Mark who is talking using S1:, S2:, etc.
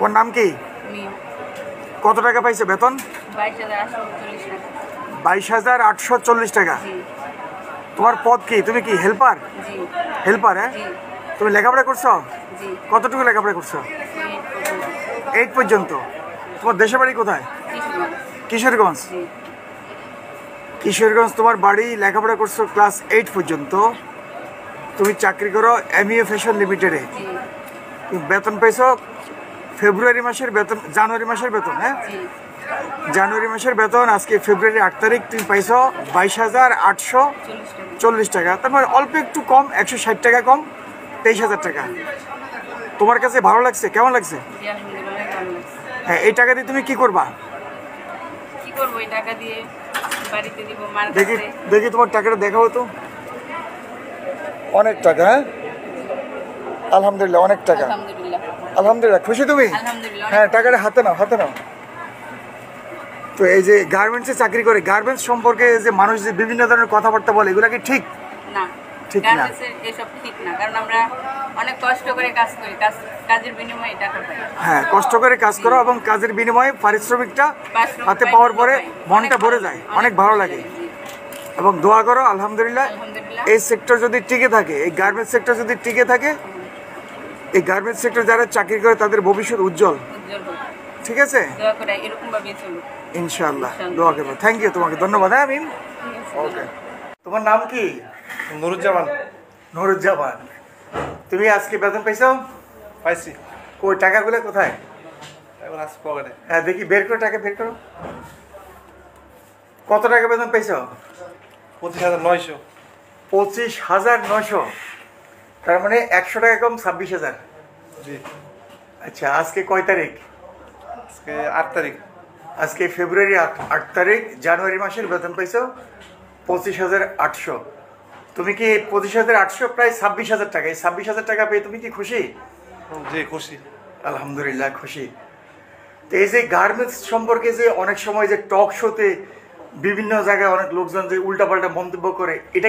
S1: তোমার নাম কি? কত টাকা পাইছো বেতন? 22,840 টাকা। তোমার পদ কি? তুমি কি হেল্পার? হেল্পার? হ্যাঁ, তুমি লেখাপড়া করছো? কতটুকু লেখাপড়া করছো? 8 পর্যন্ত। তোমার দেশের বাড়ি কোথায়? কিশোরগঞ্জ। কিশোরগঞ্জ তোমার বাড়ি, লেখাপড়া করছো ক্লাস 8 পর্যন্ত। তুমি চাকরি করো এমইএ ফ্যাশন লিমিটেডে। বেতন পেয়েছো ফেব্রুয়ারি মাসের বেতন, জানুয়ারি মাসের বেতন। হ্যাঁ, জানুয়ারি মাসের বেতন আজকে ফেব্রুয়ারি 8 তারিখ। তুমি পাইছো 22,840 টাকা। তারপর অল্প একটু কম, 160 টাকা কম, 23,000 টাকা। তোমার কাছে ভালো লাগছে? কেমন লাগছে? হ্যাঁ, এই টাকা দিয়ে তুমি কি করবা? দেখি দেখি তোমার টাকাটা দেখাও তো। অনেক টাকা। হ্যাঁ, আলহামদুলিল্লাহ, অনেক টাকা। আলহামদুলিল্লাহ, খুশি তুমি? হ্যাঁ, টাকাটা হাতে নাও, হাতে নাও। তো এই যে গার্মেন্টসে চাকরি করে, গার্মেন্টস সম্পর্কে যে মানুষ যে বিভিন্ন ধরনের কথাবার্তা বলে, এগুলা কি ঠিক
S2: না?
S1: ঠিক না,
S2: এসব ঠিক না, কারণ আমরা অনেক কষ্ট করে কাজ করি, কাজের বিনিময়ে টাকা পাই।
S1: হ্যাঁ, কষ্ট করে কাজ করো এবং কাজের বিনিময়ে পারিশ্রমিকটা হাতে পাওয়ার পরে মনটা ভরে যায়, অনেক ভালো লাগে। এবং দোয়া করো আলহামদুলিল্লাহ, এই সেক্টর যদি টিকে থাকে, এই গার্মেন্টস সেক্টর যদি টিকে থাকে, এই গার্মেন্টস সেক্টর যারা চাকরি করে তাদের ভবিষ্যৎ উজ্জ্বল। ঠিক আছে, ইনশাআল্লাহ দোয়া করবো। থ্যাংক ইউ, তোমাকে ধন্যবাদ। হ্যাঁ মিম, ওকে। তোমার নাম কি?
S3: নুরুজ্জামান।
S1: নুরুজ্জামান, তুমি আজকে বেতন পাইছো?
S3: পাইছি।
S1: ওই টাকাগুলো কোথায়?
S3: এখন আজ পকেটে।
S1: হ্যাঁ, দেখি বের করো, টাকা বের করো। কত টাকা বেতন পাইছো?
S3: 25,900।
S1: 25,900। তার মানে 100 টাকা কম, 26,000।
S3: জি।
S1: আচ্ছা, আজকে কয় তারিখ?
S3: আজকে 8 তারিখ।
S1: আজকে ফেব্রুয়ারি 8 তারিখ। জানুয়ারি মাসের বেতন পাইছো 25,800। তুমি কি 25,800 প্রায় 26,000 টাকা, এই 26,000 টাকা পেয়ে তুমি কি খুশি?
S3: জি, খুশি।
S1: আলহামদুলিল্লাহ, খুশি। তো এই যে গার্মেন্টস সম্পর্কে যে অনেক সময় যে টক শোতে বিভিন্ন জায়গায় অনেক লোকজন যে উল্টাপাল্টা মন্তব্য করে, এটা